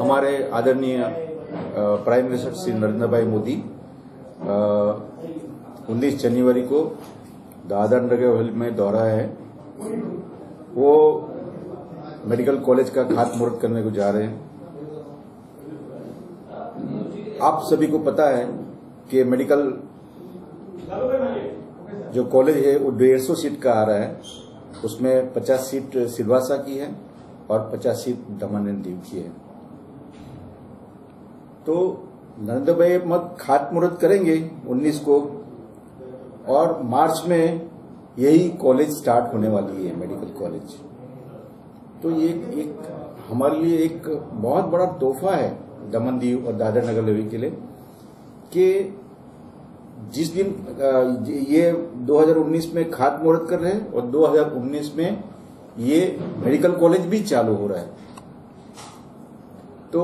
हमारे आदरणीय prime minister Shri Narendra भाई मोदी 19 जनवरी को दादर नगर हवेली में दौरा है। वो मेडिकल कॉलेज का खातमुहूर्त करने को जा रहे हैं। आप सभी को पता है कि मेडिकल जो कॉलेज है वो 150 सीट का आ रहा है। उसमें 50 सीट सिलवासा की है और 50 सीट दमन एंड दीव की है। तो नरेंद्र भाई मत खातमुहूर्त करेंगे 19 को और मार्च में यही कॉलेज स्टार्ट होने वाली है, मेडिकल कॉलेज। तो ये एक हमारे लिए एक बहुत बड़ा तोहफा है दमन दीव और दादर नगर हवेली के लिए कि जिस दिन ये 2019 में खातमुहूर्त कर रहे हैं और 2019 में ये मेडिकल कॉलेज भी चालू हो रहा है। तो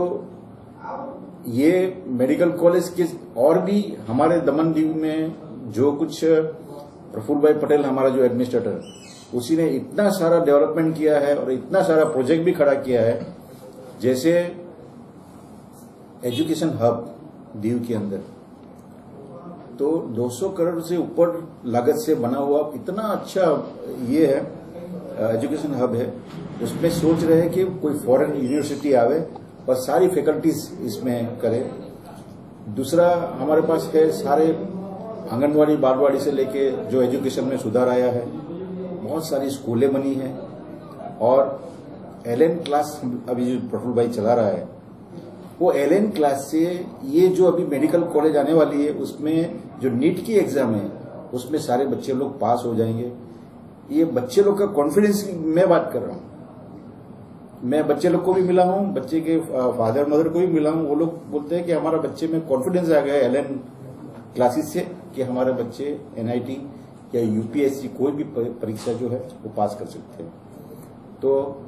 ये मेडिकल कॉलेज के और भी हमारे दमन दीव में जो कुछ प्रफुल्ल भाई पटेल हमारा जो एडमिनिस्ट्रेटर, उसी ने इतना सारा डेवलपमेंट किया है और इतना सारा प्रोजेक्ट भी खड़ा किया है, जैसे एजुकेशन हब दीव के अंदर। तो 200 करोड़ से ऊपर लागत से बना हुआ इतना अच्छा ये है एजुकेशन हब है। उसमें सोच रहे हैं कि कोई फॉरेन यूनिवर्सिटी आवे और सारी फैकल्टीज इसमें करे। दूसरा हमारे पास है सारे आंगनवाड़ी बालवाड़ी से लेके जो एजुकेशन में सुधार आया है, बहुत सारी स्कूलें बनी हैं। और एलएन क्लास अभी जो प्रफुल्ल भाई चला रहा है, वो एलएन क्लास से ये जो अभी मेडिकल कॉलेज आने वाली है, उसमें जो नीट की एग्जाम है उसमें सारे बच्चे लोग पास हो जाएंगे। ये बच्चे लोग का कॉन्फिडेंस की मैं बात कर रहा हूँ। मैं बच्चे लोग को भी मिला हूँ, बच्चे के फादर मदर को भी मिला हूँ। वो लोग बोलते हैं कि हमारा बच्चे में कॉन्फिडेंस आ गया एलएन क्लासेस से कि हमारे बच्चे एनआईटी या यूपीएससी कोई भी परीक्षा जो है वो पास कर सकते हैं। तो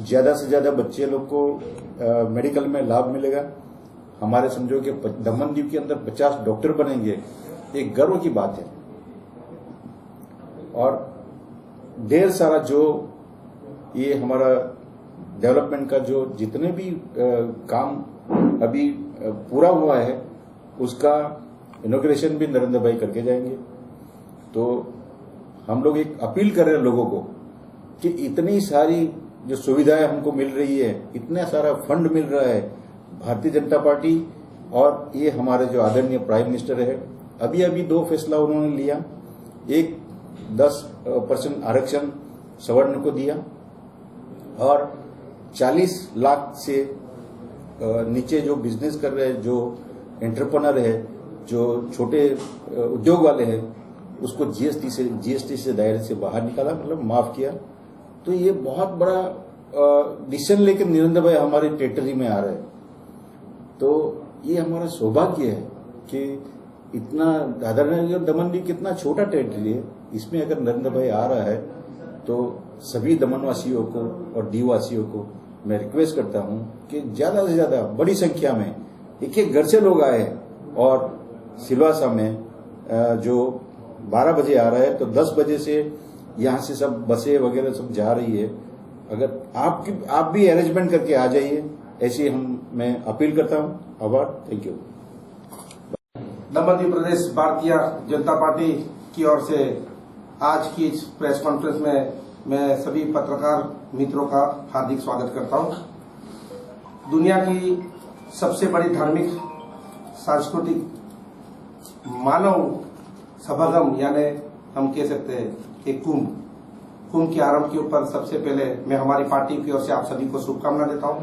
ज्यादा से ज्यादा बच्चे लोग को मेडिकल में लाभ मिलेगा। हमारे समझो कि दमन दीव के अंदर 50 डॉक्टर बनेंगे, एक गर्व की बात है। और ढेर सारा जो ये हमारा डेवलपमेंट का जो जितने भी काम अभी पूरा हुआ है, उसका इनॉग्रेशन भी नरेंद्र भाई करके जाएंगे। तो हम लोग एक अपील कर रहे हैं लोगों को कि इतनी सारी जो सुविधाएं हमको मिल रही है, इतना सारा फंड मिल रहा है, भारतीय जनता पार्टी और ये हमारे जो आदरणीय प्राइम मिनिस्टर है, अभी अभी 2 फैसला उन्होंने लिया। एक 10% आरक्षण सवर्ण को दिया और 40 लाख से नीचे जो बिजनेस कर रहे हैं, जो एंटरप्रेन्योर है, जो छोटे उद्योग वाले हैं, उसको जीएसटी से दायरे से बाहर निकाला, मतलब माफ किया। तो ये बहुत बड़ा डिसीजन लेकर नरेंद्र भाई हमारे टेरिटरी में आ रहे हैं। तो ये हमारा सौभाग्य है कि इतना दादर नगर दमन दीव कितना छोटा टेरिटरी है, इसमें अगर नरेंद्र भाई आ रहा है तो सभी दमनवासियों को और दीववासियों को मैं रिक्वेस्ट करता हूं कि ज्यादा से ज्यादा बड़ी संख्या में एक घर से लोग आए। और सिलवासा में जो 12 बजे आ रहा है, तो 10 बजे से यहाँ से सब बसें वगैरह सब जा रही है। अगर आप भी अरेंजमेंट करके आ जाइए, ऐसी मैं अपील करता हूँ। आभार, thank you. Daman Diu Pradesh Bharatiya Janata party की ओर से आज की इस प्रेस कॉन्फ्रेंस में मैं सभी पत्रकार मित्रों का हार्दिक स्वागत करता हूं। दुनिया की सबसे बड़ी धार्मिक सांस्कृतिक मानव सभागम, यानी हम कह सकते हैं कि कुंभ के आरंभ के ऊपर सबसे पहले मैं हमारी पार्टी की ओर से आप सभी को शुभकामना देता हूं।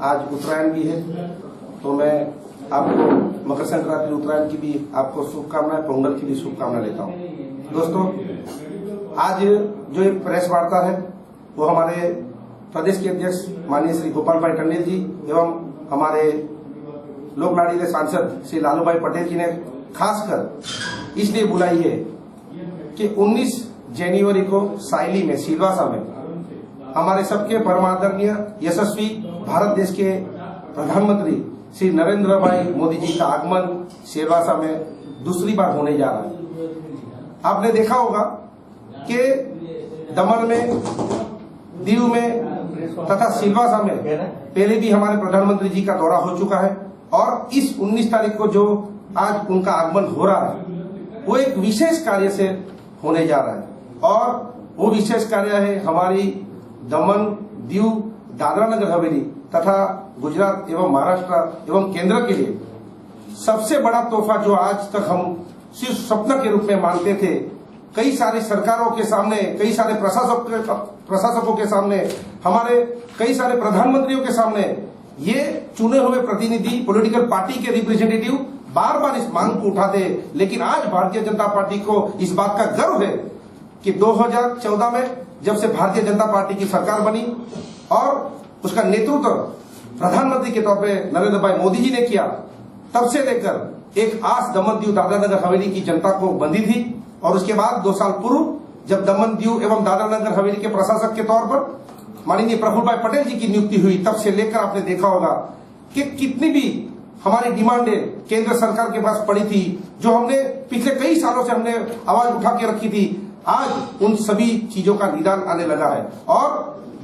आज उत्तरायण भी है, तो मैं आपको मकर संक्रांति उत्तरायण की भी आपको शुभकामनाएं, पोंगल की भी शुभकामना देता हूं। दोस्तों, आज जो एक प्रेस वार्ता है वो हमारे प्रदेश के अध्यक्ष माननीय श्री गोपाल भाई टंडेल जी एवं हमारे लोकनाड़ी सांसद श्री लालू भाई पटेल जी ने खासकर इसलिए बुलाई है कि 19 जनवरी को साइली में, सिलवासा में हमारे सबके परमादरणीय यशस्वी भारत देश के प्रधानमंत्री श्री नरेंद्र भाई मोदी जी का आगमन सिलवासा में दूसरी बार होने जा रहा है। आपने देखा होगा कि दमन में दीव में तथा सिलवासा में पहले भी हमारे प्रधानमंत्री जी का दौरा हो चुका है और इस 19 तारीख को जो आज उनका आगमन हो रहा है वो एक विशेष कार्य से होने जा रहा है और वो विशेष कार्य है हमारी दमन, दीव, दादरा नगर हवेली तथा गुजरात एवं महाराष्ट्र एवं केंद्र के लिए सबसे बड़ा तोहफा जो आज तक हम सिर्फ स्वप्न के रूप में मानते थे। कई सारी सरकारों के सामने, कई सारे प्रशासकों के सामने, हमारे कई सारे प्रधानमंत्रियों के सामने ये चुने हुए प्रतिनिधि, पॉलिटिकल पार्टी के रिप्रेजेंटेटिव बार बार इस मांग को उठाते, लेकिन आज भारतीय जनता पार्टी को इस बात का गर्व है कि 2014 में जब से भारतीय जनता पार्टी की सरकार बनी और उसका नेतृत्व प्रधानमंत्री के तौर पर नरेंद्र भाई मोदी जी ने किया, तब से लेकर एक आस दमन दीव दादरा नगर हवेली की जनता को बंधी थी और उसके बाद 2 साल पूर्व जब दमन दीव एवं दादरा नगर हवेली के प्रशासक के तौर पर माननीय प्रफुल्ल भाई पटेल जी की नियुक्ति हुई, तब से लेकर आपने देखा होगा कि कितनी भी हमारी डिमांडें केंद्र सरकार के पास पड़ी थी, जो हमने पिछले कई सालों से हमने आवाज उठा के रखी थी, आज उन सभी चीजों का निदान आने लगा है और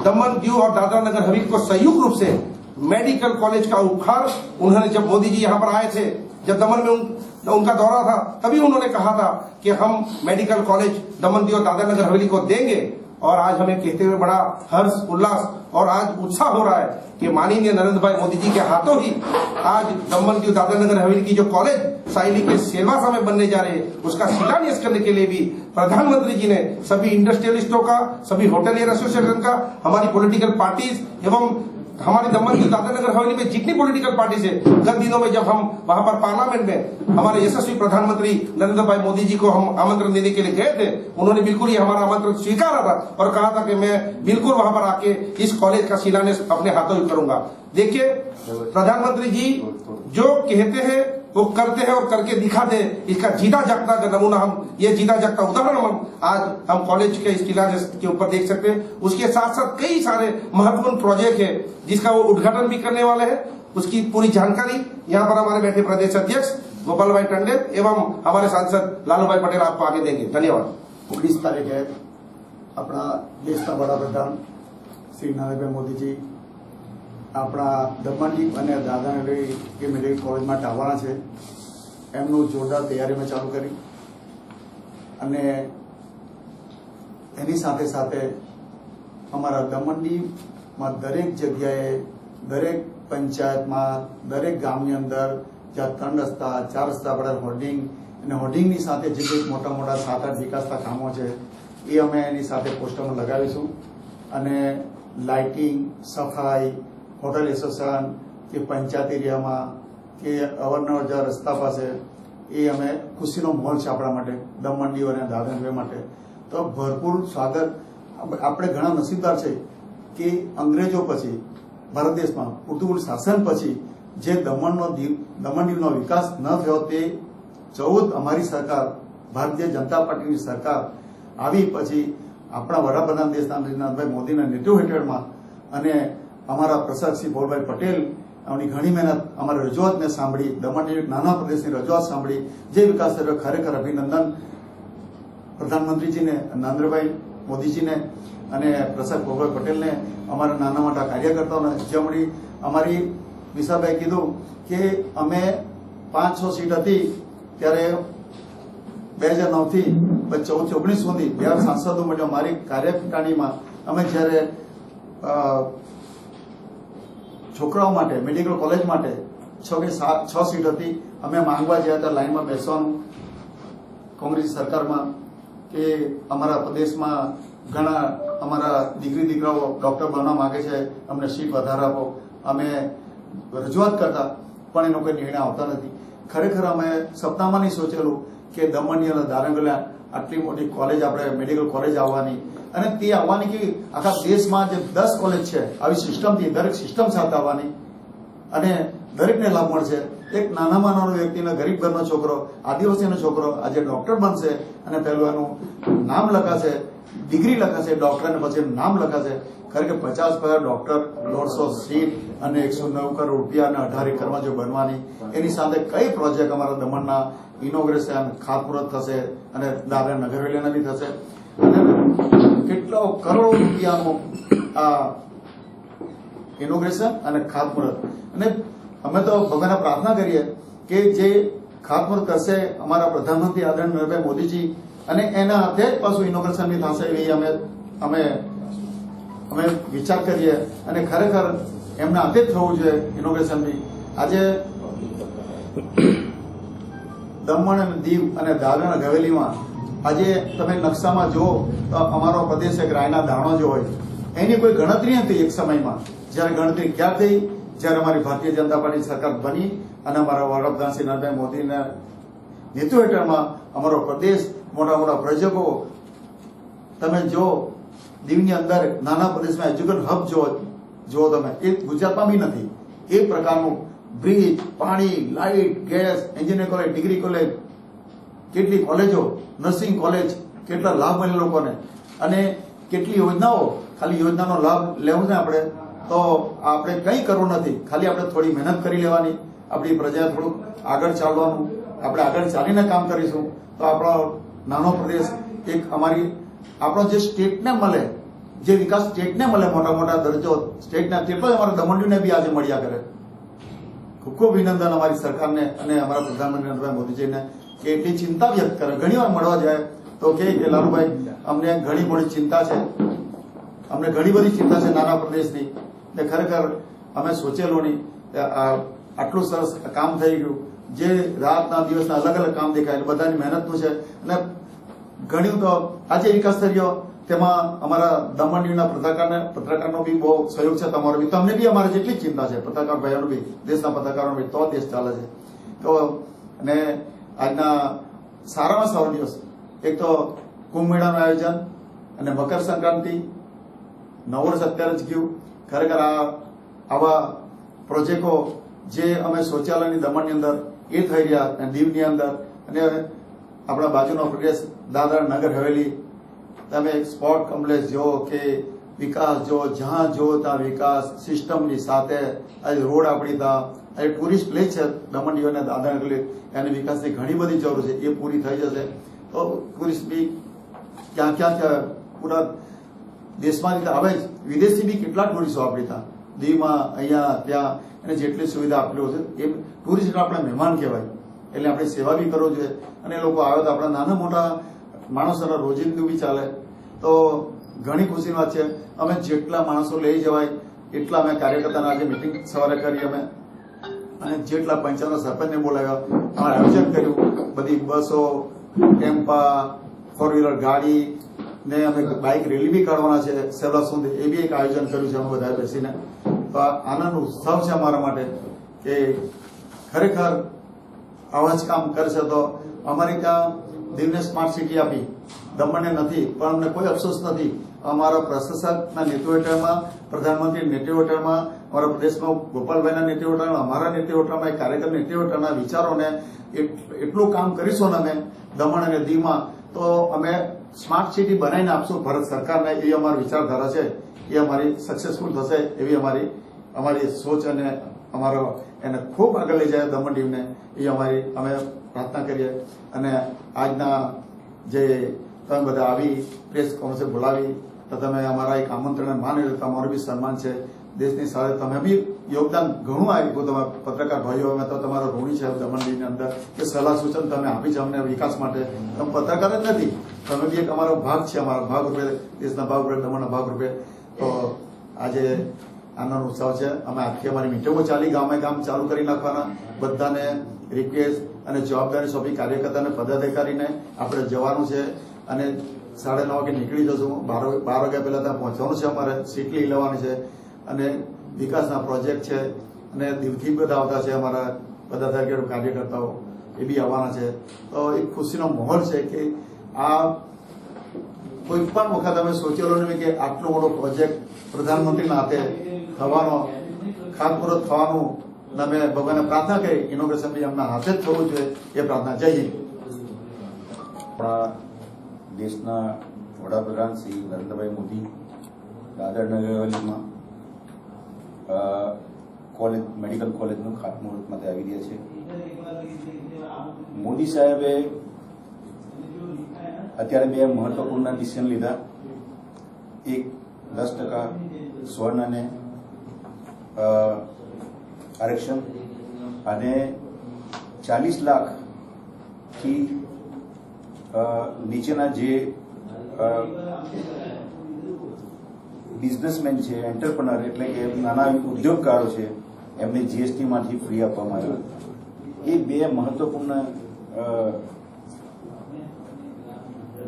दमन दीव और दादरा नगर हवेली को संयुक्त रूप से मेडिकल कॉलेज का उपहार उन्होंने, जब मोदी जी यहाँ पर आए थे, जब दमन में उनका दौरा था, तभी उन्होंने कहा था कि हम मेडिकल कॉलेज दमन दीव और दादरा नगर हवेली को देंगे और आज हमें कहते हुए बड़ा हर्ष, उल्लास और आज उत्साह हो रहा है कि माननीय नरेंद्र भाई मोदी जी के हाथों ही आज दमन दीव दादरा नगर हवेली की जो कॉलेज साइली के सिलवासा में बनने जा रहे हैं उसका शिलान्यास करने के लिए भी प्रधानमंत्री जी ने सभी इंडस्ट्रियलिस्टों का, सभी होटलियर एसोसिएशन का, हमारी पॉलिटिकल पार्टीज एवं हमारी दमन दीव दादरा नगर हवेली में जितनी पॉलिटिकल पार्टीज है, गत दिनों में जब हम वहां पर पार्लियामेंट में हमारे यशस्वी प्रधानमंत्री नरेंद्र भाई मोदी जी को हम आमंत्रण देने के लिए गए थे, उन्होंने बिल्कुल ही हमारा आमंत्रण स्वीकारा था और कहा था कि मैं बिल्कुल वहां पर आके इस कॉलेज का शिलान्यास अपने हाथों ही करूंगा। देखिए, प्रधानमंत्री जी जो कहते हैं वो करते हैं और करके दिखाते हैं, इसका जीता जागता का नमूना हम, ये जीता जागता उदाहरण हम कॉलेज के शिलान्यास के ऊपर देख सकते हैं। उसके साथ साथ कई सारे महत्वपूर्ण प्रोजेक्ट है जिसका वो उद्घाटन भी करने वाले हैं। उसकी पूरी जानकारी यहाँ पर हमारे बैठे प्रदेश अध्यक्ष गोपाल भाई टंडन एवं हमारे सांसद लालू भाई पटेल आपको आगे देंगे। धन्यवाद। 19 तारीखे अपना देश का वड़ा प्रधान श्री नरेंद्र भाई मोदी जी अपना दमन दीव और दादरा नगर के मेडिकल कॉलेज में આવવાના છે। એમનું જોરદાર તૈયારીમાં ચાલુ કરી અને એની સાથે સાથે અમારા દમણ દીવમાં દરેક જગ્યાએ, દરેક પંચાયતમાં, દરેક ગામની અંદર જ્યાં 3 રસ્તા 4 રસ્તા પર હોર્ડિંગ અને હોર્ડિંગની સાથે જે કંઈક મોટા મોટા 7-8 વિકાસના કામો છે એ અમે એની સાથે પોસ્ટરમાં લગાવીશું અને લાઇટિંગ, સફાઈ, હોટલ એસોસિએશન કે પંચાયત એરિયામાં કે અવારનવાર જ્યાં રસ્તા પાસે એ અમે ખુશીનો માહોલ છે આપણા માટે, દમણ દીવ અને દાદરા નગર માટે। તો ભરપૂર સ્વાગત। આપણે ઘણા નસીબદાર છે કે અંગ્રેજો પછી ભારત દેશમાં પોર્ટુગીઝ શાસન પછી જે દમણ દીવનો વિકાસ ન થયો તે 14 અમારી સરકાર, ભારતીય જનતા પાર્ટીની સરકાર આવી પછી આપણા વડાપ્રધાન દેશના નરેન્દ્રભાઈ મોદીના નેતૃત્વ હેઠળમાં અને અમારા પ્રસાદ શ્રી ભોળભાઈ પટેલ એમની ઘણી મહેનત, અમારી રજૂઆતને સાંભળી, દમણ દીવ નાના પ્રદેશની રજૂઆત સાંભળી, જે વિકાસ થયો ખરેખર અભિનંદન પ્રધાનમંત્રીજીને, નરેન્દ્રભાઈ મોદીજીને અને પ્રસાદ ભોળભાઈ પટેલને, અમારા નાના મોટા કાર્યકર્તાઓને। જે અમારી વિશાભાઈ કીધું કે અમે 500 સીટ હતી ત્યારે 2009 થી 14-19 સુધી 2 સાંસદો માટે અમારી કાર્યકારિણીમાં અમે જ્યારે છોકરાઓ માટે મેડિકલ કોલેજ માટે 6 સીટ હતી, અમે માંગવા ગયા હતા લાઈનમાં બેસવાનું કોંગ્રેસ સરકારમાં કે અમારા પ્રદેશમાં ઘણા અમારા દીકરી દીકરાઓ ડોક્ટર બનવા માંગે છે, અમને સીટ વધારે આપો। અમે રજૂઆત કરતા પણ એનો કોઈ નિર્ણય આવતા નથી। ખરેખર અમે સપનામાં નહીં સોચેલું કે દમણ દીવ અને દાદરા નગર આટલી મોટી કોલેજ, આપણે મેડિકલ કોલેજ આવવાની અને તે આવવાની કે આખા દેશમાં જે 10 કોલેજ છે આવી સિસ્ટમથી, દરેક સિસ્ટમ સાથે આવવાની અને દરેકને લાભ મળશે। એક નાનામાં નાનો વ્યક્તિનો, ગરીબ ઘરનો છોકરો, આદિવાસીનો છોકરો આજે ડોક્ટર બનશે અને પહેલું એનું નામ લખાશે, ડિગ્રી લખાશે ડોક્ટર અને પછી એનું નામ લખાશે। ખરેખર 50 ડોક્ટર, 150 સીટ અને 109 કરોડ રૂપિયા અને 18 એકરમાં જો બનવાની, એની સાથે કઈ પ્રોજેક્ટ અમારા દમણના ઇનોગ્રેશન, ખાતમુહૂર્ત થશે અને દાદરા નગર હવેલીના બી થશે। અને કેટલો કરોડો રૂપિયાનું આ ઇનોગ્રેશન અને ખાતમુહૂર્ત. અને અમે તો ભગવાનને પ્રાર્થના કરીએ કે જે ખાતમુહૂર્ત કરશે અમારા પ્રધાનમંત્રી આદરણીય નરેન્દ્રભાઈ મોદીજી, અને એના હાથે જ પાછું ઇનોગ્રેશન બી થશે એવી અમે વિચાર કરીએ. અને ખરેખર એમના હાથે જ થવું જોઈએ ઇનોગ્રેશન બી. આજે દમણ અને દીવ અને દાદરા અને હવેલીમાં આજે તમે નકશામાં જુઓ તો અમારો પ્રદેશ એક રાયના દાણો જો હોય એની કોઈ ગણતરી નથી એક સમયમાં. જયારે ગણતરી ક્યાં થઈ? જયારે અમારી ભારતીય જનતા પાર્ટી સરકાર બની અને અમારા વડાપ્રધાન શ્રી નરેન્દ્રભાઈ મોદીના નેતૃત્વ હેઠળમાં અમારો પ્રદેશ મોટા મોટા પ્રોજેક્ટો તમે જો દીવની અંદર નાના પ્રદેશમાં એજ્યુકેશન હબ જો તમે એ ગુજરાતમાં બી નથી. એ પ્રકારનું બ્રિજ, પાણી, light, gas, engineering college, degree college, કેટલી કોલેજો, નર્સિંગ કોલેજ, કેટલા લાભ મળે લોકોને, અને કેટલી યોજનાઓ. ખાલી યોજનાનો લાભ લેવો છે આપણે તો આપણે કંઈ કરવું નથી. ખાલી આપણે થોડી મહેનત કરી લેવાની, આપણી પ્રજા થોડુંક આગળ ચાલવાનું, આપણે આગળ ચાલીને કામ કરીશું તો આપણો નાનો પ્રદેશ એક આપણો જે સ્ટેટને મળે, જે વિકાસ સ્ટેટને મળે, મોટા મોટા દરજ્જો સ્ટેટના, તેટલો જ અમારા દમણને બી આજે મળ્યા કરે. ખૂબ ખૂબ અભિનંદન અમારી સરકારને અને અમારા પ્રધાનમંત્રી નરેન્દ્રભાઈ મોદીજીને કે એટલી ચિંતા વ્યક્ત કરે. ઘણી વાર મળવા જાય તો કે લાલુભાઈ અમને ઘણી મોટી ચિંતા છે, અમને ઘણી બધી ચિંતા છે નાના પ્રદેશની. ને ખરેખર અમે સોચેલું નહીં આટલું સરસ કામ થઈ ગયું. જે રાતના દિવસના અલગ અલગ કામ દેખાય બધાની મહેનતનું છે. અને ઘણું તો આજે વિકાસ થઈ ગયો તેમાં અમારા દમણ દીવના પત્રકારનો બી બહુ સહયોગ છે, તમારો બી. તમને બી અમારે જેટલી ચિંતા છે પત્રકાર ભાઈઓનું બી, દેશના પત્રકારોનું બી, તો દેશ ચાલે છે. તો અને આજના સારામાં સારો દિવસ એક તો કુંભ મેળાનું આયોજન અને મકર સંક્રાંતિ, નવવર્ષ અત્યારે જ ગયું. ખરેખર આવા પ્રોજેક્ટો જે અમે શૌચાલયની દમણની અંદર એ થઈ રહ્યા અને દીવની અંદર, અને આપણા બાજુનો પ્રદેશ દાદરા નગર હવેલી, તમે સ્પોર્ટ કોમ્પ્લેક્સ જો કે વિકાસ જો, જ્યાં જો ત્યાં વિકાસ સિસ્ટમની સાથે. આજે રોડ આપણી ત્યાં આજે ટુરિસ્ટ પ્લેસ છે દમણ દીવ અને દાદરા નગર, એની વિકાસની ઘણી બધી જરૂર છે. એ પૂરી થઈ જશે તો ટુરિસ્ટ બી ક્યાં પૂરા દેશમાંથી આવે જ, વિદેશથી બી કેટલા ટુરિસ્ટો આપણી ત્યાં દીવમાં અહીંયા ત્યાં, અને જેટલી સુવિધા આપેલી છે એ ટુરિસ્ટ આપણે મહેમાન કહેવાય. એટલે આપણે સેવા બી કરવો જોઈએ. અને એ લોકો આવે તો આપણા નાના મોટા માણસોના રોજિંદુ બી ચાલે તો ઘણી ખુશીની વાત છે. અમે જેટલા માણસો લઈ જવાય એટલા અમે કાર્યકર્તાના આજે મિટિંગ સવારે કરી અમે, અને જેટલા પંચાયતના સરપંચને બોલાવ્યા, અમારે આયોજન કર્યું. બધી બસો, ટેમ્પા, ફોર વ્હીલર ગાડી ને અમે બાઇક રેલી બી કાઢવાના છે સેવલા સુધી, એ બી એક આયોજન કર્યું છે અમે બધા બેસીને. તો આનંદ ઉત્સવ છે અમારા માટે કે ખરેખર આવા જ કામ કરશે તો અમારી ત્યાં દીવને સ્માર્ટ સિટી આપી, દમણને નથી, પણ અમને કોઈ અફસોસ નથી. અમારા પ્રશાસકના નેતૃત્વ હેઠળમાં, પ્રધાનમંત્રી નેતૃત્વ હેઠળમાં, અમારા પ્રદેશમાં ગોપાલભાઈના નેતૃત્વ હેઠળમાં, અમારા નેતૃત્વ હેઠળમાં, કાર્યકર નેતૃત્વ હેઠળના વિચારોને એટલું કામ કરીશું ને અમે દમણ અને દીવમાં તો અમે સ્માર્ટ સિટી બનાવીને આપશું ભારત સરકારને. એ અમારી વિચારધારા છે, એ અમારી સક્સેસફુલ થશે એવી અમારી સોચ, અને અમારો એને ખૂબ આગળ લઈ જાય દમણ દીવને એ અમે પ્રાર્થના કરીએ. અને આજના જે તમે બધા આવી પ્રેસ કોન્ફરન્સ બોલાવી તો તમે અમારા એક આમંત્રણ માની તમારું બી સન્માન છે. દેશની સાથે તમે બી યોગદાન ઘણું આપ્યું. તમે પત્રકાર ભાઈઓ અમે તો તમારો ઋણી છે દમણ દીવની અંદર કે સલાહ સૂચન તમે આપી છે અમને વિકાસ માટે. તમે પત્રકાર જ નથી, તમે બી એક અમારો ભાગ છે, અમારા ભાગરૂપે, દેશના ભાગરૂપે, દમણના ભાગરૂપે. તો આજે આનંદ ઉત્સવ છે. અમે આખી અમારી મીટિંગો ચાલી, ગામે ગામ ચાલુ કરી નાખવાના. બધાને રિક્વેસ્ટ અને જવાબદારી સોંપી કાર્યકર્તાને, પદાધિકારીને આપણે જવાનું છે. અને 9:30 વાગે નીકળી જશું. 12 વાગ્યા પહેલા ત્યાં પહોંચવાનું છે. અમારે સીટ લઈ લેવાની છે. અને વિકાસના પ્રોજેક્ટ છે, અને દીવથી બધા આવતા છે અમારા પદાધિકારીઓ, કાર્યકર્તાઓ એ બી આવવાના છે. તો એક ખુશીનો માહોલ છે કે આ કોઈ પણ વખત અમે સોચેલો નહીં કે આટલો મોટો પ્રોજેક્ટ પ્રધાનમંત્રીના હાથે થવાનો, ખાતમુહૂર્ત થવાનું. અમે ભગવાનને પ્રાર્થના કરી ઇનોગ્રેશન બી એમના હાથે જ થવું જોઈએ એ પ્રાર્થના. જય હિન્દ. આપણા દેશના વડાપ્રધાન શ્રી નરેન્દ્રભાઈ મોદી દાદરા નગર હવેલીમાં મેડિકલ કોલેજનું ખાતમુહૂર્ત માટે આવી રહ્યા છે. મોદી સાહેબે અત્યારે બે મહત્વપૂર્ણ ડિસિઝન લીધા. એક 10% સ્વર્ણ અને આરક્ષણ અને 40 લાખથી નીચેના જે બિઝનેસમેન છે, એન્ટરપ્રનર એટલે કે નાના ઉદ્યોગકારો છે, એમને જીએસટીમાંથી ફ્રી આપવામાં આવ્યું. એ બે મહત્વપૂર્ણ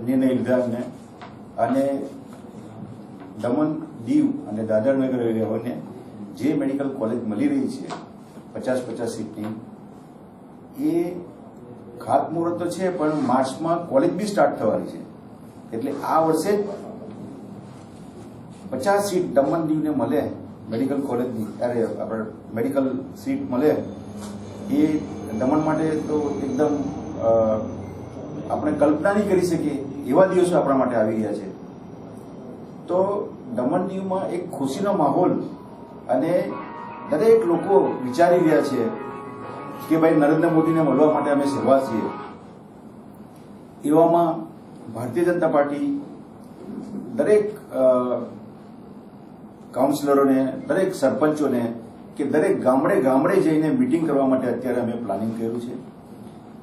નિર્ણય લીધા એમને. અને દમણ, દીવ અને દાદરાનગર હવેલીને જે મેડિકલ કોલેજ મળી રહી છે 50-50 સીટની, એ ખાતમુહૂર્ત તો છે, પણ માર્ચમાં કોલેજ બી સ્ટાર્ટ થવાની છે. એટલે આ વર્ષે 50 સીટ દમણ દીવને મળે મેડિકલ કોલેજની, આપણે મેડિકલ સીટ મળે, એ દમણ માટે તો એકદમ આપણે કલ્પના નહીં કરી શકીએ એવા દિવસો આપણા માટે આવી ગયા છે. તો દમણ દીવમાં એક ખુશીનો માહોલ અને દરેક લોકો વિચારી રહ્યા છે કે ભાઈ નરેન્દ્ર મોદીને મળવા માટે અમે સેવા છીએ. એવામાં ભારતીય જનતા પાર્ટી દરેક કાઉન્સિલરોને, દરેક સરપંચોને કે દરેક ગામડે ગામડે જઈને મીટિંગ કરવા માટે અત્યારે અમે પ્લાનિંગ કર્યું છે.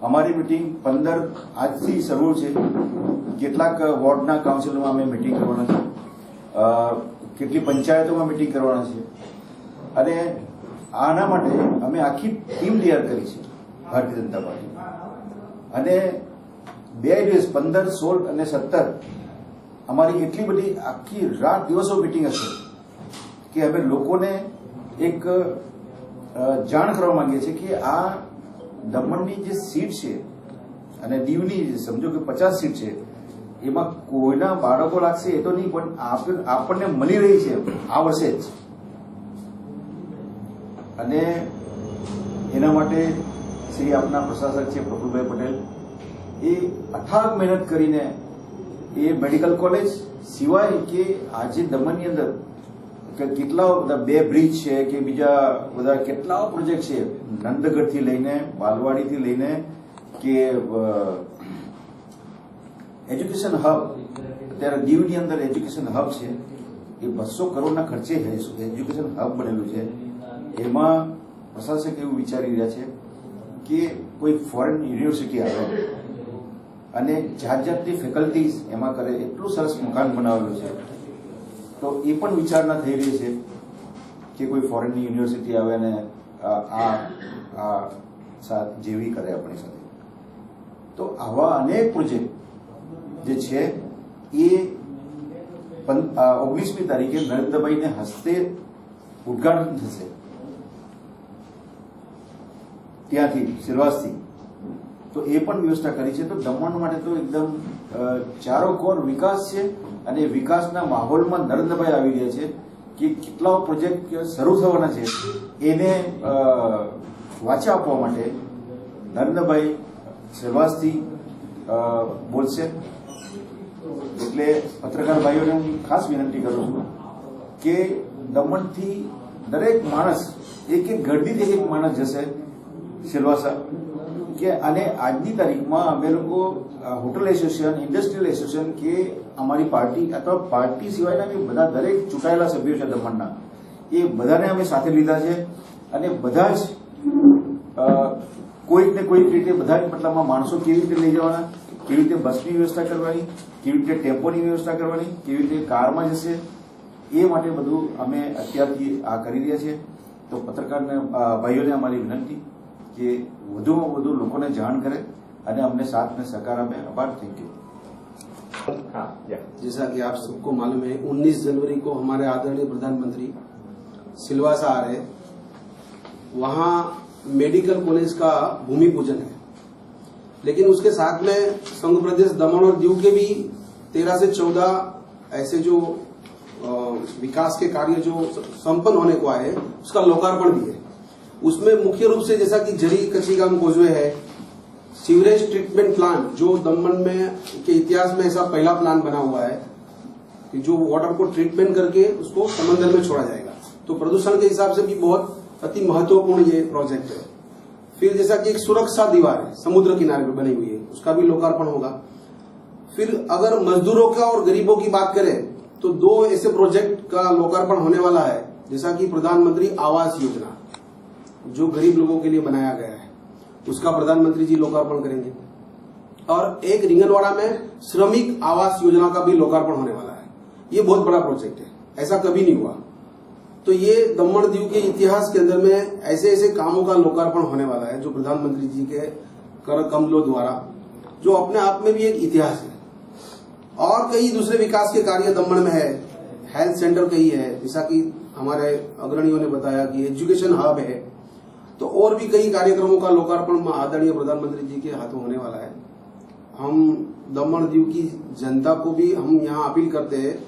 અમારી મીટિંગ 15 આજથી શરૂ છે. કેટલાક વોર્ડના કાઉન્સિલરમાં અમે મીટિંગ કરવાના છે, કેટલી પંચાયતોમાં મીટિંગ કરવાના છે. અને આના માટે અમે આખી ટીમ તૈયાર કરી છે ભારતીય જનતા પાર્ટી. અને 2 દિવસ 15, 16 અને 17 અમારી એટલી બધી આખી રાત દિવસો મીટિંગ હશે કે અમે લોકોને એક જાણ કરવા માંગીએ છીએ કે આ દમણની જે સીટ છે અને દીવની સમજો કે 50 સીટ છે, એમાં કોઈના બાળકો લાગશે એ તો નહીં, પણ આપણને મળી રહી છે આ વર્ષે જ. અને એના માટે શ્રી આપના પ્રશાસક છે પ્રફુલભાઈ પટેલ, એ અથાગ મહેનત કરીને એ મેડિકલ કોલેજ સિવાય કે આજે દમણની અંદર કેટલા બધા 2 બ્રિજ છે કે બીજા બધા કેટલા પ્રોજેક્ટ છે, નંદગઢથી લઈને બાલવાડીથી લઈને કે એજ્યુકેશન હબ, અત્યારે દીવની અંદર એજ્યુકેશન હબ છે, એ 200 કરોડના ખર્ચે એજ્યુકેશન હબ બનેલું છે. એમાં પ્રશાસક એવું વિચારી રહ્યા છે કે કોઈ ફોરેન યુનિવર્સિટી આવે અને જાત જાતની ફેકલ્ટીઝ એમાં કરે. એટલું સરસ મકાન બનાવેલું છે. તો એ પણ વિચારણા થઈ રહી છે કે કોઈ ફોરેનની યુનિવર્સિટી આવે અને આ જેવી કરે આપણી સાથે. તો આવા અનેક પ્રોજેક્ટ જે છે એ 19મી તારીખે નરેન્દ્રભાઈને હસ્તે ઉદઘાટન થશે ત્યાંથી સિલવાસથી. તો એ પણ વ્યવસ્થા કરી છે. તો દમણ માટે તો એકદમ ચારોકોર વિકાસ છે. અને વિકાસના માહોલમાં નરેન્દ્રભાઈ આવી રહ્યા છે કે કેટલા પ્રોજેક્ટ શરૂ થવાના છે એને વાચા આપવા માટે નરેન્દ્રભાઈ સિલવાસથી બોલશે. એટલે પત્રકાર ભાઈઓને હું ખાસ વિનંતી કરું છું કે દમણથી દરેક માણસ, એક ઘરથી એક માણસ જશે સિલવાસા કે. અને આજની તારીખમાં અમે લોકો હોટલ એસોસિએશન, ઇન્ડસ્ટ્રીયલ એસોસિએશન કે અમારી પાર્ટી અથવા પાર્ટી સિવાયના બધા દરેક ચૂંટાયેલા સભ્યો છે દમણના, એ બધાને અમે સાથે લીધા છે. અને બધા જ કોઈક ને કોઈક રીતે બધા જ મતલબમાં માણસો કેવી રીતે લઈ જવાના, કેવી રીતે બસની વ્યવસ્થા કરવાની, કેવી રીતે ટેમ્પોની વ્યવસ્થા કરવાની, કેવી રીતે કારમાં જશે, એ માટે બધું અમે અત્યારથી આ કરી રહ્યા છીએ. તો પત્રકારને ભાઈઓને અમારી વિનંતી કે વધુમાં વધુ લોકોને જાણ કરે અને अमने साथ में सहकार में आभार. Thank you. जैसा कि आप सबको मालूम है 19 जनवरी को हमारे आदरणीय प्रधानमंत्री सिलवासा आ रहे, वहां मेडिकल कॉलेज का भूमि पूजन है. लेकिन उसके साथ में संघ प्रदेश दमन और दीव के भी 13 से 14 ऐसे जो विकास के कार्य जो संपन्न होने को आए, उसका लोकार्पण भी है. उसमें मुख्य रूप से जैसा कि जरी कच्चीगाम कोजवे है, सीवरेज ट्रीटमेंट प्लांट जो दमन में के इतिहास में ऐसा पहला प्लान बना हुआ है कि जो वाटर को ट्रीटमेंट करके उसको समंदर में छोड़ा जाएगा. तो प्रदूषण के हिसाब से भी बहुत अति महत्वपूर्ण ये प्रोजेक्ट है. फिर जैसा कि एक सुरक्षा दीवार है समुद्र किनारे पर बनी हुई है, उसका भी लोकार्पण होगा. फिर अगर मजदूरों का और गरीबों की बात करें तो 2 ऐसे प्रोजेक्ट का लोकार्पण होने वाला है, जैसा कि प्रधानमंत्री आवास योजना जो गरीब लोगों के लिए बनाया गया है, उसका प्रधानमंत्री जी लोकार्पण करेंगे। और एक रिंगनवाड़ा में श्रमिक आवास योजना का भी लोकार्पण होने वाला है। ये बहुत बड़ा प्रोजेक्ट है, ऐसा कभी नहीं हुआ। तो ये दमन दीव के इतिहास के अंदर में ऐसे ऐसे कामों का लोकार्पण होने वाला है जो प्रधानमंत्री जी के कर कमलों द्वारा, जो अपने आप में भी एक इतिहास है। और कई दूसरे विकास के कार्य दमन में है, हेल्थ सेंटर कई है, जैसा कि हमारे अग्रणियों ने बताया कि एजुकेशन हब है। तो और भी कई कार्यक्रमों का लोकार्पण आदरणीय प्रधानमंत्री जी के हाथों होने वाला है। हम दमन दीव की जनता को भी हम यहाँ अपील करते हैं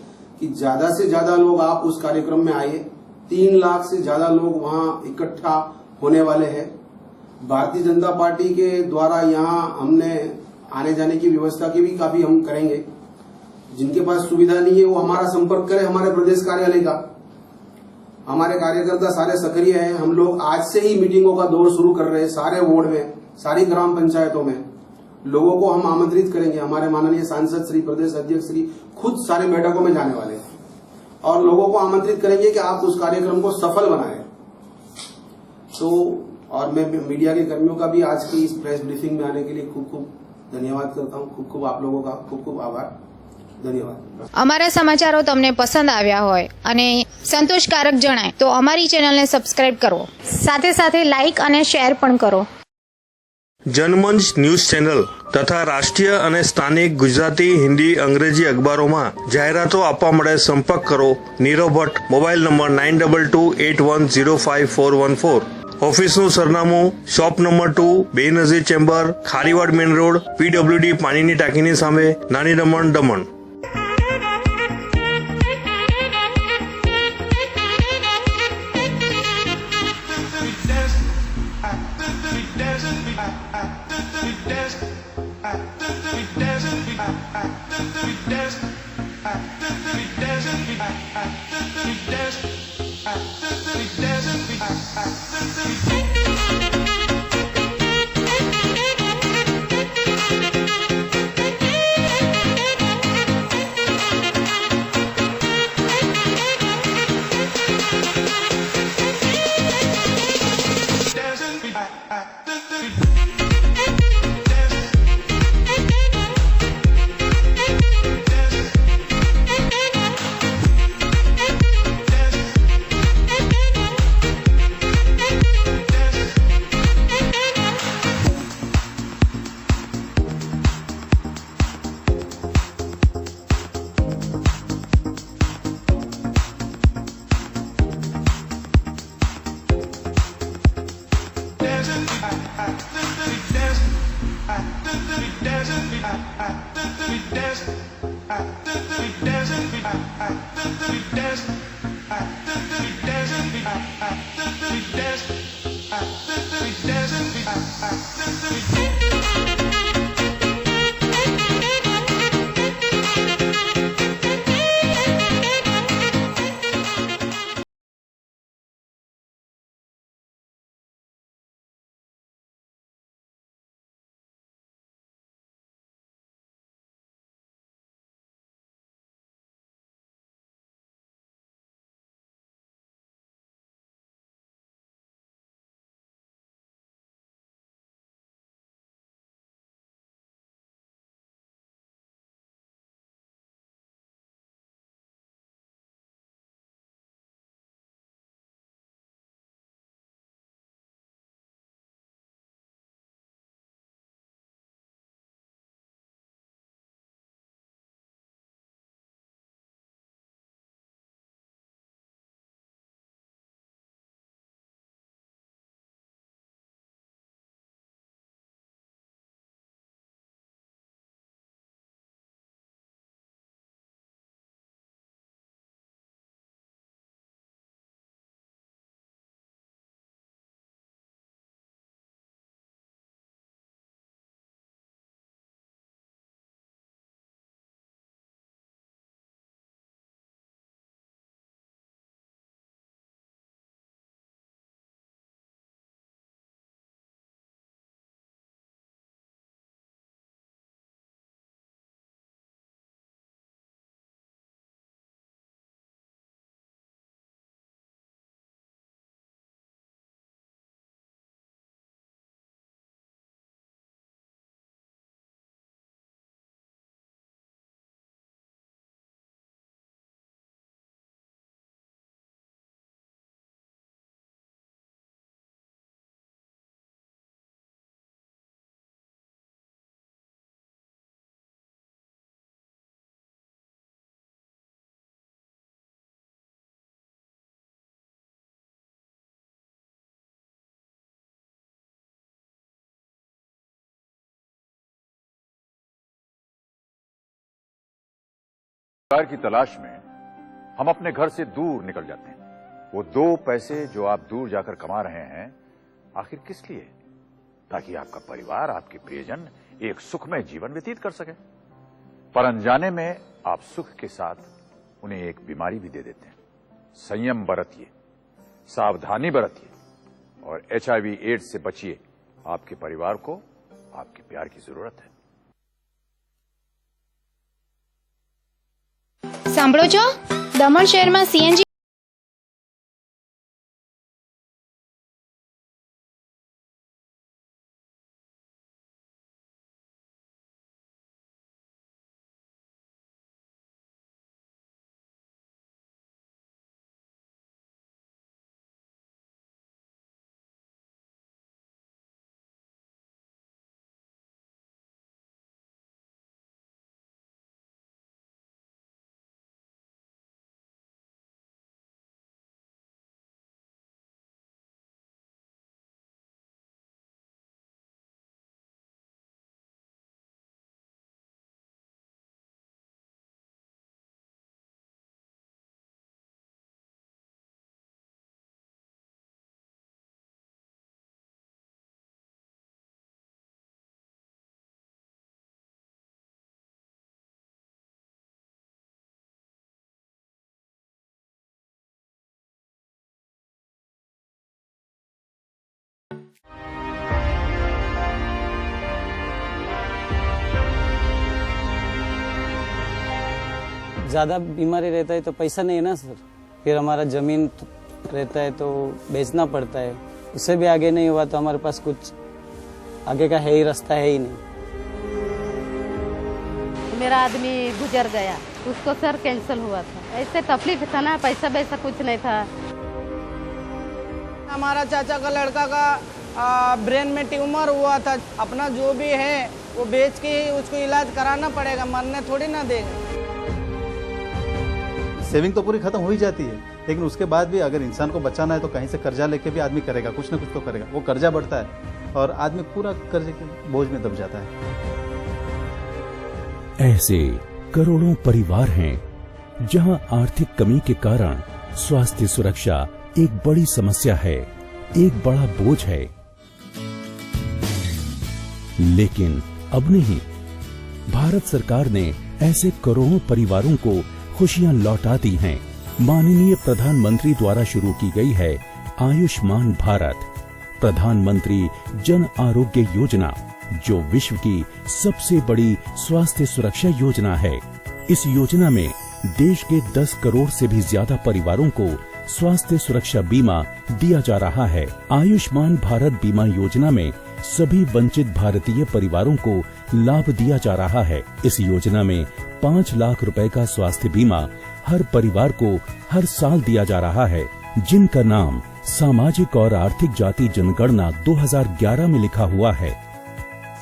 कि ज्यादा से ज्यादा लोग आप उस कार्यक्रम में आइए। 3 लाख से ज्यादा लोग वहां इकट्ठा होने वाले हैं। भारतीय जनता पार्टी के द्वारा यहाँ हमने आने जाने की व्यवस्था की भी काफी हम करेंगे। जिनके पास सुविधा नहीं है वो हमारा संपर्क करें हमारे प्रदेश कार्यालय का। हमारे कार्यकर्ता सारे सक्रिय हैं। हम लोग आज से ही मीटिंगों का दौर शुरू कर रहे हैं। सारे वार्ड में, सारी ग्राम पंचायतों में लोगों को हम आमंत्रित करेंगे। हमारे माननीय सांसद श्री, प्रदेश अध्यक्ष श्री खुद सारे बैठकों में जाने वाले हैं और लोगों को आमंत्रित करेंगे कि आप उस कार्यक्रम को सफल बनाएं। तो और मैं मीडिया के कर्मियों का भी आज की इस प्रेस ब्रीफिंग में आने के लिए खूब खूब धन्यवाद करता हूं। खूब खूब आप लोगों का खूब खूब आभार, धन्यवाद। અમારા સમાચારો તમને પસંદ આવ્યા હોય અને સંતોષકારક જણાય તો અમારી ચેનલને સબસ્ક્રાઇબ કરો, સાથે સાથે લાઇક અને શેર પણ કરો। जनमंच न्यूज चैनल तथा राष्ट्रीय અને સ્થાનિક ગુજરાતી, હિન્દી, અંગ્રેજી અખબારોમાં જાહેરાતો આપવા માટે સંપર્ક કરો નીરવ ભટ્ટ, મોબાઈલ નંબર 9228105414। ઓફિસનું સરનામું shop number 2, Benazir chamber, Kharivad main road, PWD પાણીની ટાંકીની સામે, નાની દમણ, દમણ। रोजगार की तलाश में हम अपने घर से दूर निकल जाते हैं। वो 2 पैसे जो आप दूर जाकर कमा रहे हैं, आखिर किस लिए? ताकि आपका परिवार, आपके प्रियजन एक सुखमय जीवन व्यतीत कर सके। पर अनजाने में आप सुख के साथ उन्हें एक बीमारी भी दे देते हैं। संयम बरतिए, सावधानी बरतिए और HIV एड्स से बचिए। आपके परिवार को आपके प्यार की जरूरत है। સાંભળો છો, દમણ શહેરમાં CNG ज़्यादा बीमारी रहता है तो पैसा नहीं है ना सर, फिर हमारा ज़मीन रहता है तो बेचना पड़ता है। उससे भी आगे नहीं हुआ तो हमारे पास कुछ आगे का है ही रास्ता है ही नहीं। मेरा आदमी गुजर गया, उसको सर कैंसिल हुआ था। ऐसे तकलीफ था ना, पैसा वैसा कुछ नहीं था। हमारा चाचा का लड़का का ब्रेन में ट्यूमर हुआ था। अपना जो भी है वो बेच के ही उसको इलाज कराना पड़ेगा, मरने थोड़ी ना देगा। सेविंग तो पूरी खत्म हो ही जाती है, लेकिन उसके बाद भी अगर इंसान को बचाना है तो कहीं से कर्जा लेके भी आदमी करेगा, कुछ ना कुछ तो करेगा। वो कर्जा बढ़ता है और आदमी पूरा कर्जे के बोझ में दब जाता है। ऐसे करोड़ों परिवार हैं जहां आर्थिक कमी के कारण स्वास्थ्य सुरक्षा एक बड़ी समस्या है, एक बड़ा बोझ है। लेकिन अब नहीं, भारत सरकार ने ऐसे करोड़ों परिवारों को खुशियां लौटा दी हैं। माननीय प्रधानमंत्री द्वारा शुरू की गई है आयुष्मान भारत, प्रधानमंत्री जन आरोग्य योजना, जो विश्व की सबसे बड़ी स्वास्थ्य सुरक्षा योजना है। इस योजना में देश के 10 करोड़ से भी ज्यादा परिवारों को स्वास्थ्य सुरक्षा बीमा दिया जा रहा है। आयुष्मान भारत बीमा योजना में सभी वंचित भारतीय परिवारों को लाभ दिया जा रहा है। इस योजना में 5 लाख रुपए का स्वास्थ्य बीमा हर परिवार को हर साल दिया जा रहा है, जिनका नाम सामाजिक और आर्थिक जाति जनगणना 2011 में लिखा हुआ है।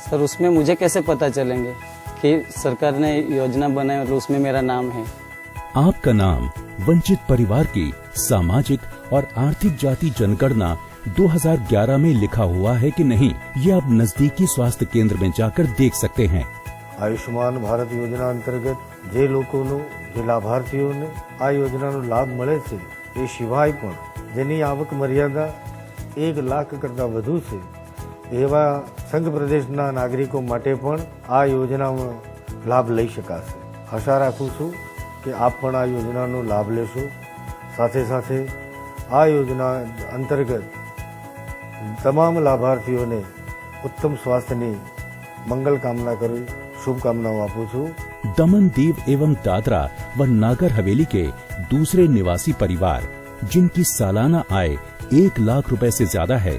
सर उसमें मुझे कैसे पता चलेंगे कि सरकार ने योजना बनाई और उसमें मेरा नाम है? आपका नाम वंचित परिवार की सामाजिक और आर्थिक जाति जनगणना 2011 में लिखा हुआ है कि नहीं, ये आप नजदीकी स्वास्थ्य केंद्र में जाकर देख सकते हैं। આયુષ્માન ભારત યોજના અંતર્ગત જે લોકોનો જે લાભાર્થીઓને આ યોજનાનો લાભ મળે છે એ સિવાય પણ જેની આવક મર્યાદા 1 લાખ કરતાં વધુ છે એવા સંઘ પ્રદેશના નાગરિકો માટે પણ આ યોજનામાં લાભ લઈ શકાશે। આશા રાખું છું કે આપ પણ આ યોજનાનો લાભ લેશો। સાથે સાથે આ યોજના અંતર્ગત તમામ લાભાર્થીઓને ઉત્તમ સ્વાસ્થ્યની મંગલ કામના કરી शुभकामनाओं आपू छू। दमन दीव एवं दादरा व नागर हवेली के दूसरे निवासी परिवार जिनकी सालाना आय 1 लाख रुपए से ज्यादा है,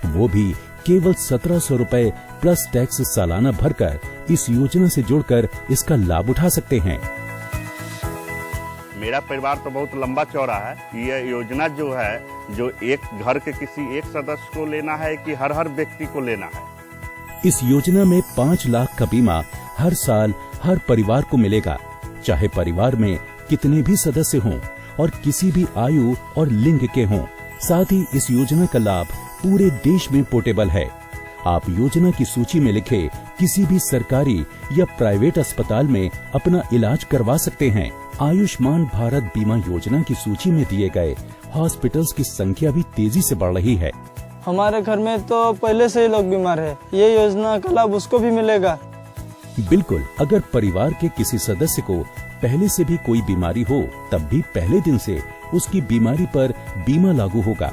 वो भी केवल 1700 रुपए प्लस टैक्स सालाना भरकर इस योजना से जुड़कर इसका लाभ उठा सकते हैं। मेरा परिवार तो बहुत लंबा चौड़ा है। यह योजना जो है, जो एक घर के किसी एक सदस्य को लेना है कि हर व्यक्ति को लेना है? इस योजना में 5 लाख का बीमा हर साल हर परिवार को मिलेगा, चाहे परिवार में कितने भी सदस्य हों और किसी भी आयु और लिंग के हों। साथ ही इस योजना का लाभ पूरे देश में पोर्टेबल है। आप योजना की सूची में लिखे किसी भी सरकारी या प्राइवेट अस्पताल में अपना इलाज करवा सकते हैं। आयुष्मान भारत बीमा योजना की सूची में दिए गए हॉस्पिटल्स की संख्या भी तेजी से बढ़ रही है। हमारे घर में तो पहले से ही लोग बीमार है, ये योजना का लाभ उसको भी मिलेगा। बिल्कुल, अगर परिवार के किसी सदस्य को पहले से भी कोई बीमारी हो तब भी पहले दिन से उसकी बीमारी पर बीमा लागू होगा।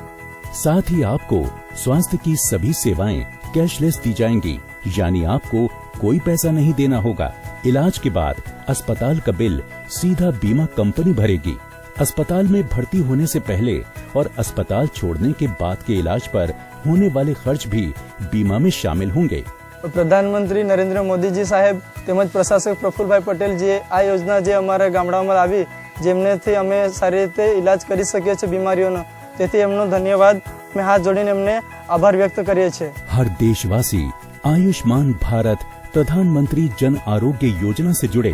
साथ ही आपको स्वास्थ्य की सभी सेवाएं कैशलेस दी जाएंगी, यानी आपको कोई पैसा नहीं देना होगा। इलाज के बाद अस्पताल का बिल सीधा बीमा कंपनी भरेगी। अस्पताल में भर्ती होने से पहले और अस्पताल छोड़ने के बाद के इलाज पर होने वाले खर्च भी बीमा में शामिल होंगे। प्रधानमंत्री नरेंद्र मोदी जी साहेब તેમજ પ્રશાસક પ્રફુલભાઈ પટેલ જે આ યોજના જે અમારા ગામડામાં આવી, જેમનેથી અમે સારી રીતે ઇલાજ કરી શકીએ છીએ બીમારીઓનો, તેથી એમનો ધન્યવાદ મેં હાથ જોડીને એમને આભાર વ્યક્ત કરીએ છીએ। हर देशवासी आयुष्मान भारत प्रधानमंत्री जन आरोग्य योजना से जुड़े,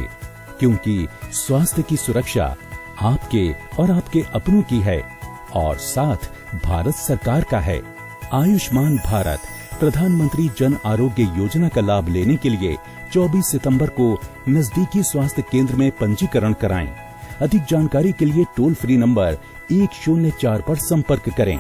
क्योंकि स्वास्थ्य की सुरक्षा आपके और आपके अपनों की है और साथ भारत सरकार का है। आयुष्मान भारत प्रधानमंत्री जन आरोग्य योजना का लाभ लेने के लिए 24 सितंबर को नजदीकी स्वास्थ्य केंद्र में पंजीकरण कराएं। अधिक जानकारी के लिए टोल फ्री नंबर 104 पर संपर्क करें।